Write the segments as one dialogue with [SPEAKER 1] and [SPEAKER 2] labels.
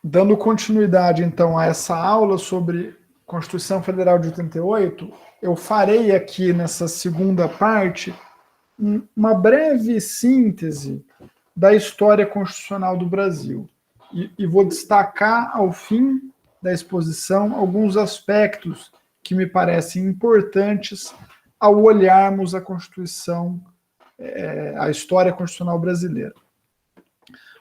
[SPEAKER 1] Dando continuidade, então, a essa aula sobre Constituição Federal de 88, eu farei aqui nessa segunda parte uma breve síntese da história constitucional do Brasil. E vou destacar, ao fim da exposição, alguns aspectos que me parecem importantes ao olharmos a Constituição, a história constitucional brasileira.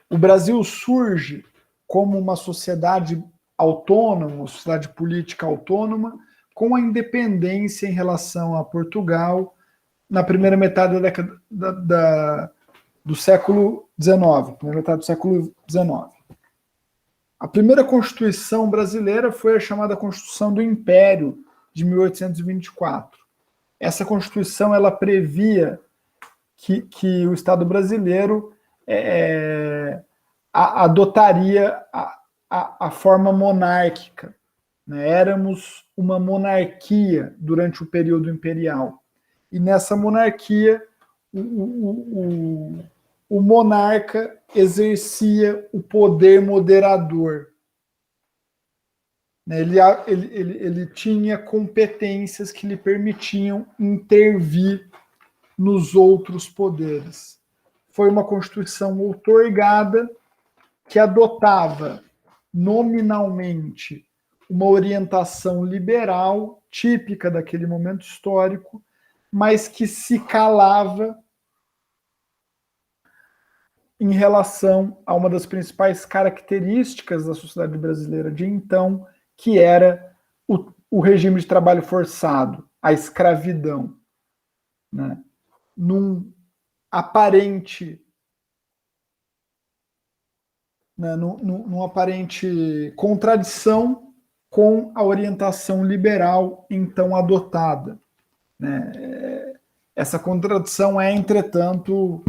[SPEAKER 1] O Brasil surge como uma sociedade autônoma, uma sociedade política autônoma, com a independência em relação a Portugal na primeira metade da década do século XIX, primeira metade do século XIX. A primeira Constituição brasileira foi a chamada Constituição do Império, de 1824. Essa Constituição ela previa que o Estado brasileiro adotaria a forma monárquica. Né? Éramos uma monarquia durante o período imperial. E nessa monarquia, o monarca exercia o poder moderador. Ele tinha competências que lhe permitiam intervir nos outros poderes. Foi uma Constituição outorgada que adotava nominalmente uma orientação liberal, típica daquele momento histórico, mas que se calava em relação a uma das principais características da sociedade brasileira de então, que era o regime de trabalho forçado, a escravidão. Né? Numa aparente contradição com a orientação liberal então adotada. Né? Essa contradição é, entretanto,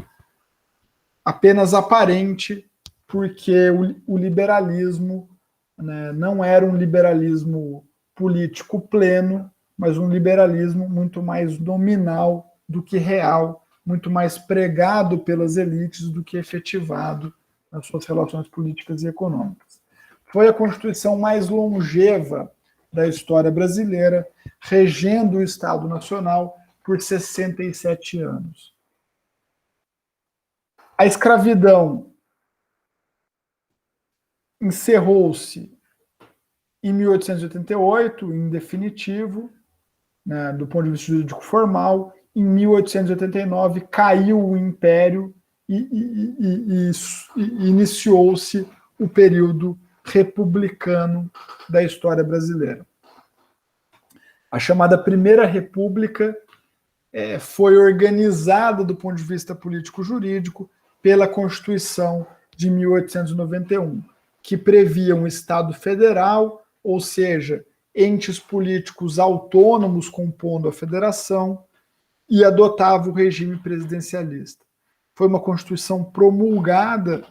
[SPEAKER 1] apenas aparente, porque o liberalismo, né, não era um liberalismo político pleno, mas um liberalismo muito mais nominal do que real, muito mais pregado pelas elites do que efetivado nas suas relações políticas e econômicas. Foi a Constituição mais longeva da história brasileira, regendo o Estado Nacional por 67 anos. A escravidão encerrou-se em 1888, em definitivo, né, do ponto de vista jurídico formal. Em 1889, caiu o Império e iniciou-se o período republicano da história brasileira. A chamada Primeira República foi organizada do ponto de vista político-jurídico pela Constituição de 1891, que previa um Estado federal, ou seja, entes políticos autônomos compondo a federação, e adotava o regime presidencialista. Foi uma Constituição promulgada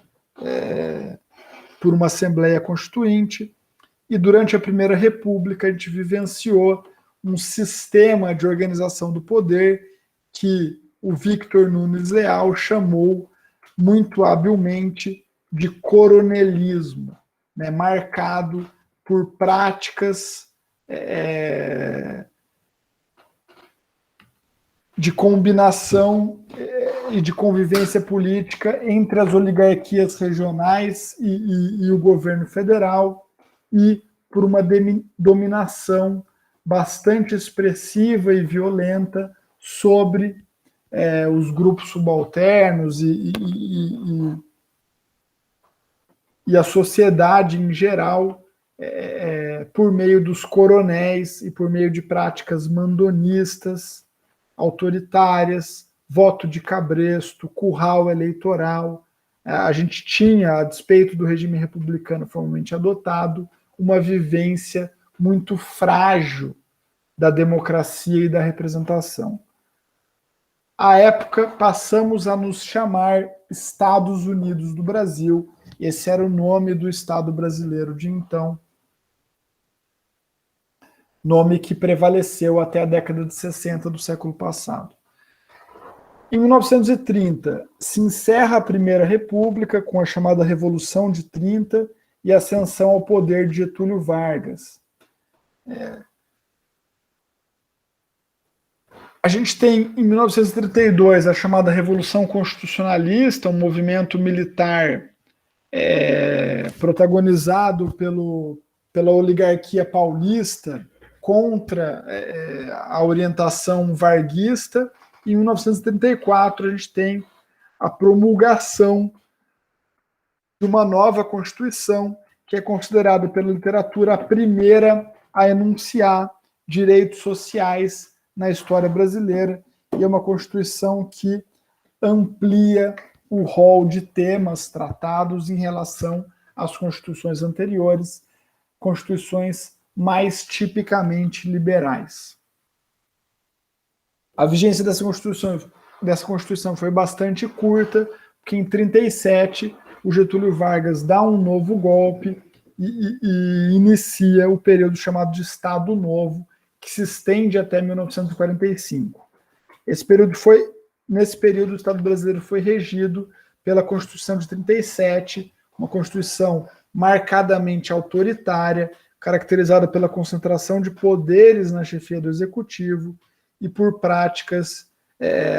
[SPEAKER 1] por uma Assembleia Constituinte, e durante a Primeira República a gente vivenciou um sistema de organização do poder que o Victor Nunes Leal chamou muito habilmente de coronelismo, né, marcado por práticas de combinação e de convivência política entre as oligarquias regionais e o governo federal, e por uma dominação bastante expressiva e violenta sobre os grupos subalternos e a sociedade em geral, por meio dos coronéis e por meio de práticas mandonistas, autoritárias, voto de cabresto, curral eleitoral. A gente tinha, a despeito do regime republicano formalmente adotado, uma vivência muito frágil da democracia e da representação. À época, passamos a nos chamar Estados Unidos do Brasil. Esse era o nome do Estado brasileiro de então, nome que prevaleceu até a década de 60 do século passado. Em 1930, se encerra a Primeira República com a chamada Revolução de 30, e ascensão ao poder de Getúlio Vargas. A gente tem, em 1932, a chamada Revolução Constitucionalista, um movimento militar protagonizado pela oligarquia paulista contra a orientação varguista. Em 1934, a gente tem a promulgação de uma nova Constituição, que é considerada pela literatura a primeira a enunciar direitos sociais na história brasileira, e é uma Constituição que amplia o rol de temas tratados em relação às constituições anteriores, constituições mais tipicamente liberais. A vigência dessa Constituição foi bastante curta, porque em 1937 o Getúlio Vargas dá um novo golpe e inicia o período chamado de Estado Novo, que se estende até 1945. Nesse período, o Estado brasileiro foi regido pela Constituição de 1937, uma Constituição marcadamente autoritária, caracterizada pela concentração de poderes na chefia do Executivo e por práticas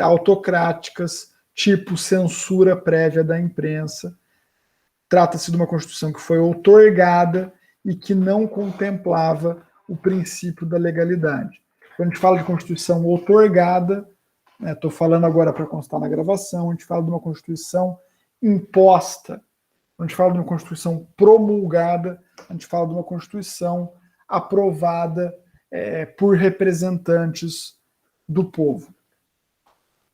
[SPEAKER 1] autocráticas, tipo censura prévia da imprensa. Trata-se de uma Constituição que foi outorgada e que não contemplava o princípio da legalidade. Quando a gente fala de Constituição outorgada, estou falando agora para constar na gravação, a gente fala de uma Constituição imposta. Quando a gente fala de uma Constituição promulgada, a gente fala de uma Constituição aprovada por representantes do povo.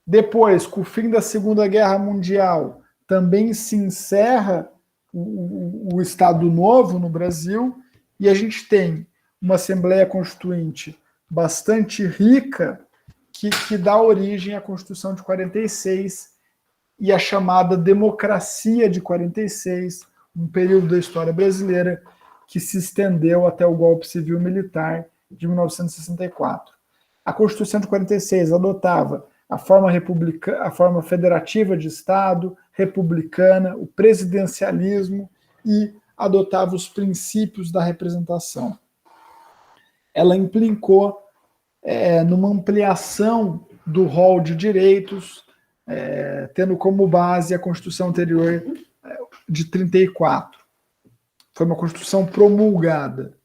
[SPEAKER 1] Depois, com o fim da Segunda Guerra Mundial, também se encerra o Estado Novo no Brasil, e a gente tem uma Assembleia Constituinte bastante rica, que dá origem à Constituição de 46 e a chamada Democracia de 46, um período da história brasileira que se estendeu até o golpe civil-militar de 1964. A Constituição de 46 adotava a forma federativa de Estado, republicana, o presidencialismo e adotava os princípios da representação. Ela implicou numa ampliação do rol de direitos, tendo como base a Constituição anterior de 34. Foi uma Constituição promulgada.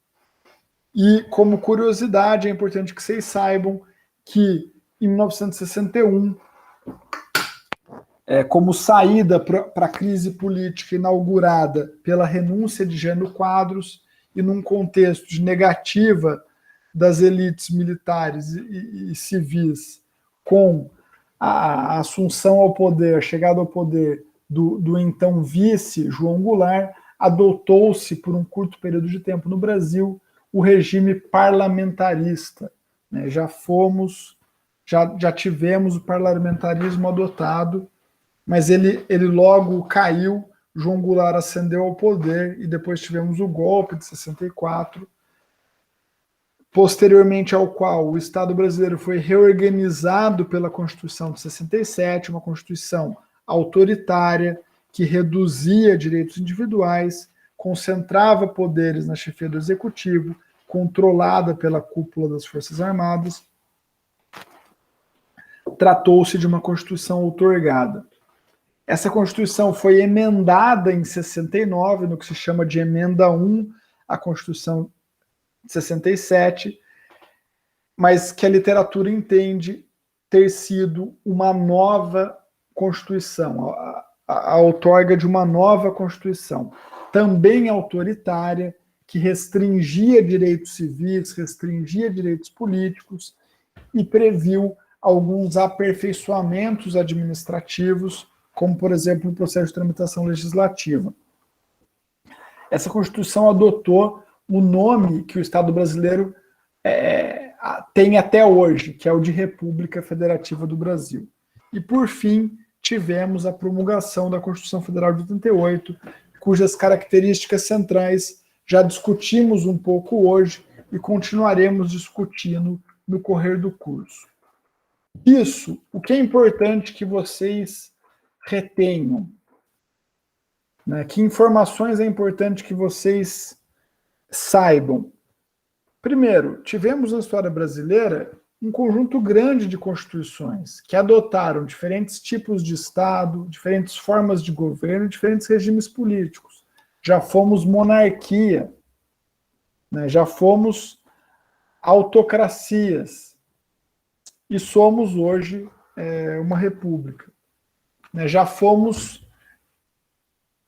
[SPEAKER 1] E, como curiosidade, é importante que vocês saibam que, em 1961, como saída para a crise política inaugurada pela renúncia de Jânio Quadros e num contexto de negativa das elites militares e civis com a assunção ao poder, a chegada ao poder do então vice João Goulart, adotou-se por um curto período de tempo no Brasil o regime parlamentarista. Já tivemos o parlamentarismo adotado, mas ele logo caiu, João Goulart ascendeu ao poder e depois tivemos o golpe de 64, posteriormente ao qual o Estado brasileiro foi reorganizado pela Constituição de 67, uma Constituição autoritária que reduzia direitos individuais, concentrava poderes na chefia do Executivo, controlada pela cúpula das Forças Armadas. Tratou-se de uma Constituição outorgada. Essa Constituição foi emendada em 69, no que se chama de Emenda 1 à Constituição de 67, mas que a literatura entende ter sido uma nova Constituição, a outorga de uma nova Constituição, também autoritária, que restringia direitos civis, restringia direitos políticos e previu alguns aperfeiçoamentos administrativos, como, por exemplo, o processo de tramitação legislativa. Essa Constituição adotou o nome que o Estado brasileiro tem até hoje, que é o de República Federativa do Brasil. E, por fim, tivemos a promulgação da Constituição Federal de 88, cujas características centrais já discutimos um pouco hoje e continuaremos discutindo no correr do curso. Isso, o que é importante que vocês retenham. né? Que informações é importante que vocês saibam? Primeiro, tivemos na história brasileira um conjunto grande de constituições que adotaram diferentes tipos de Estado, diferentes formas de governo, diferentes regimes políticos. Já fomos monarquia, né? Já fomos autocracias e somos hoje uma república, né? Já fomos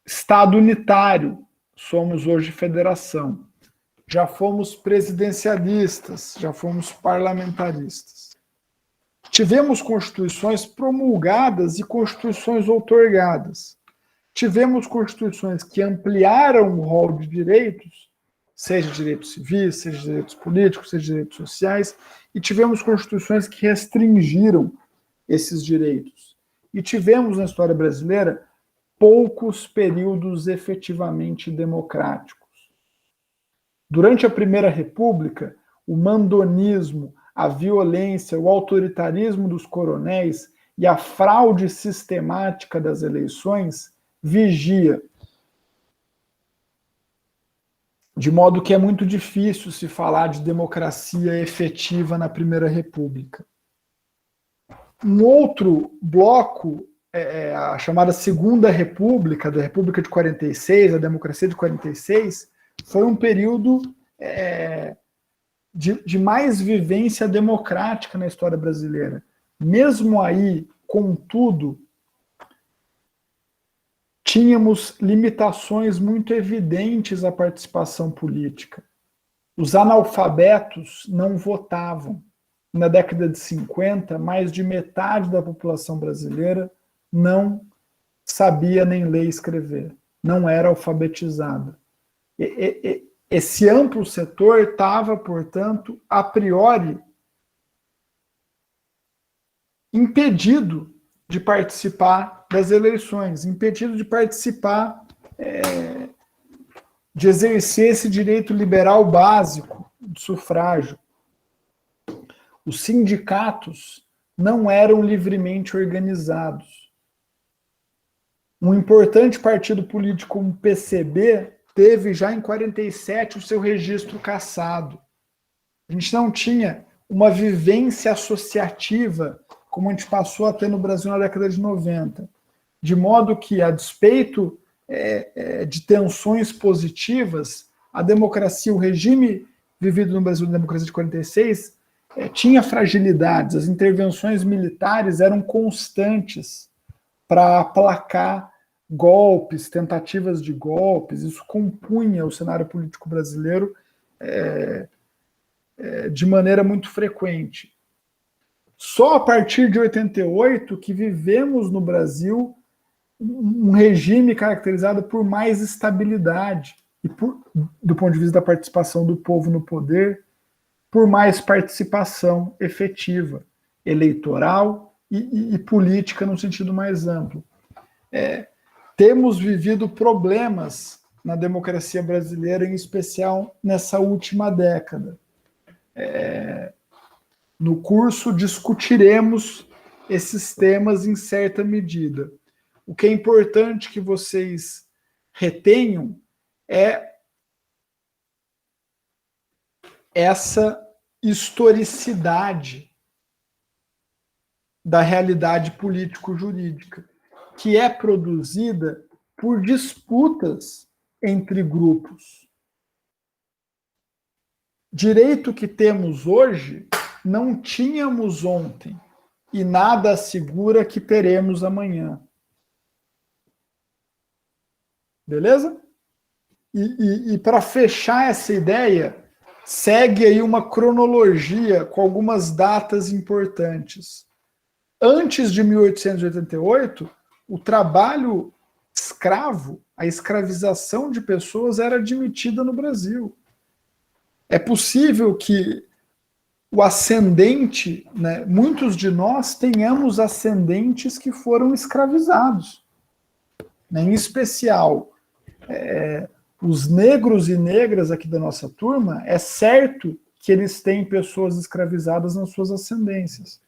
[SPEAKER 1] Estado unitário, somos hoje federação. Já fomos presidencialistas, já fomos parlamentaristas. Tivemos constituições promulgadas e constituições outorgadas. Tivemos constituições que ampliaram o rol de direitos, seja direitos civis, seja direitos políticos, seja direitos sociais, e tivemos constituições que restringiram esses direitos. E tivemos na história brasileira poucos períodos efetivamente democráticos. Durante a Primeira República, o mandonismo, a violência, o autoritarismo dos coronéis e a fraude sistemática das eleições vigia. De modo que é muito difícil se falar de democracia efetiva na Primeira República. Um outro bloco é a chamada Segunda República, da República de 46, a democracia de 46, foi um período de mais vivência democrática na história brasileira. Mesmo aí, contudo, tínhamos limitações muito evidentes à participação política. Os analfabetos não votavam. Na década de 50, mais de metade da população brasileira não sabia nem ler e escrever, não era alfabetizada. Esse amplo setor estava, portanto, a priori, impedido de participar das eleições, impedido de participar, de exercer esse direito liberal básico do sufrágio. Os sindicatos não eram livremente organizados. Um importante partido político como o PCB teve já em 47 o seu registro cassado. A gente não tinha uma vivência associativa como a gente passou a ter no Brasil na década de 90. De modo que, a despeito de tensões positivas, a democracia, o regime vivido no Brasil, na democracia de 46, tinha fragilidades. As intervenções militares eram constantes para aplacar golpes, tentativas de golpes. Isso compunha o cenário político brasileiro de maneira muito frequente. Só a partir de 88 que vivemos no Brasil um regime caracterizado por mais estabilidade e, do ponto de vista da participação do povo no poder, por mais participação efetiva, eleitoral e política no sentido mais amplo. Temos vivido problemas na democracia brasileira, em especial nessa última década. No curso discutiremos esses temas em certa medida. O que é importante que vocês retenham é essa historicidade da realidade político-jurídica, que é produzida por disputas entre grupos. Direito que temos hoje, não tínhamos ontem, e nada assegura que teremos amanhã. Beleza? E para fechar essa ideia, segue aí uma cronologia com algumas datas importantes. Antes de 1888, o trabalho escravo, a escravização de pessoas era admitida no Brasil. É possível que o ascendente, né, muitos de nós tenhamos ascendentes que foram escravizados. Né, em especial, os negros e negras aqui da nossa turma, é certo que eles têm pessoas escravizadas nas suas ascendências.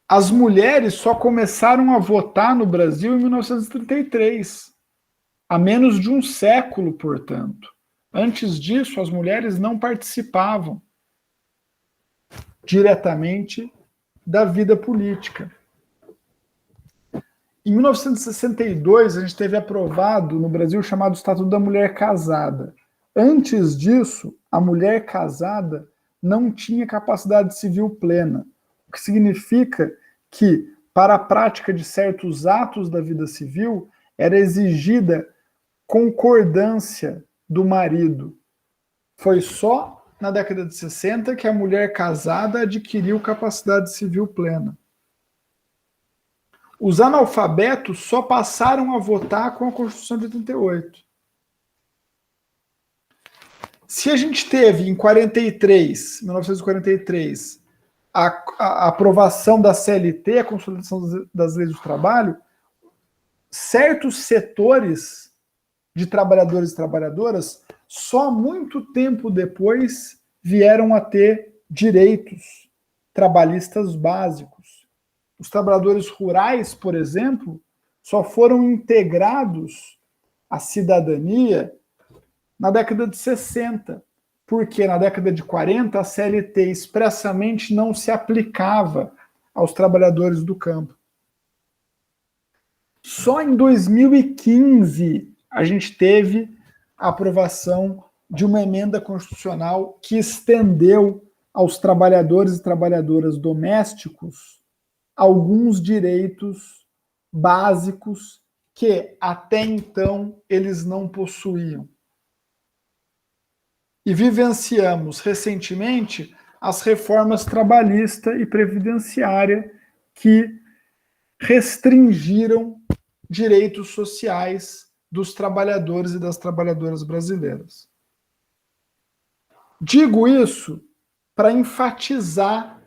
[SPEAKER 1] As mulheres só começaram a votar no Brasil em 1933, há menos de um século, portanto. Antes disso, as mulheres não participavam diretamente da vida política. Em 1962, a gente teve aprovado no Brasil o chamado Estatuto da Mulher Casada. Antes disso, a mulher casada não tinha capacidade civil plena, o que significa que, para a prática de certos atos da vida civil, era exigida concordância do marido. Foi só na década de 60 que a mulher casada adquiriu capacidade civil plena. Os analfabetos só passaram a votar com a Constituição de 88. Se a gente teve em 1943, a aprovação da CLT, a consolidação das leis do trabalho, certos setores de trabalhadores e trabalhadoras, só muito tempo depois vieram a ter direitos trabalhistas básicos. Os trabalhadores rurais, por exemplo, só foram integrados à cidadania na década de 60, porque na década de 40 a CLT expressamente não se aplicava aos trabalhadores do campo. Só em 2015 a gente teve a aprovação de uma emenda constitucional que estendeu aos trabalhadores e trabalhadoras domésticos alguns direitos básicos que até então eles não possuíam. E vivenciamos recentemente as reformas trabalhista e previdenciária que restringiram direitos sociais dos trabalhadores e das trabalhadoras brasileiras. Digo isso para enfatizar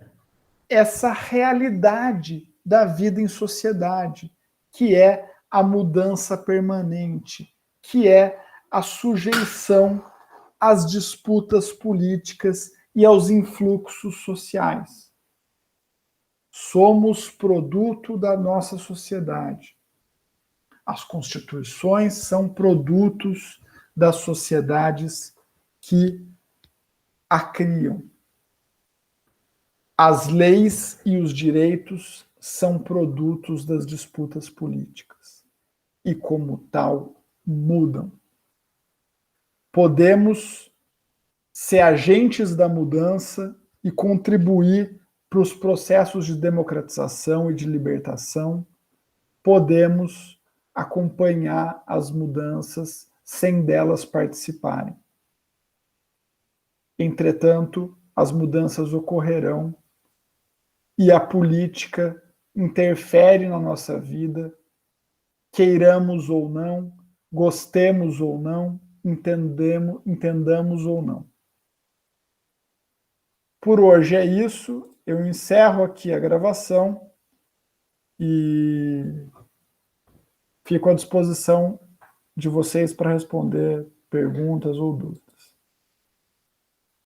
[SPEAKER 1] essa realidade da vida em sociedade, que é a mudança permanente, que é a sujeição às disputas políticas e aos influxos sociais. Somos produto da nossa sociedade. As constituições são produtos das sociedades que a criam. As leis e os direitos são produtos das disputas políticas e, como tal, mudam. Podemos ser agentes da mudança e contribuir para os processos de democratização e de libertação. Podemos acompanhar as mudanças sem delas participarem. Entretanto, as mudanças ocorrerão e a política interfere na nossa vida, queiramos ou não, gostemos ou não, entendamos ou não. Por hoje é isso, eu encerro aqui a gravação e fico à disposição de vocês para responder perguntas ou dúvidas.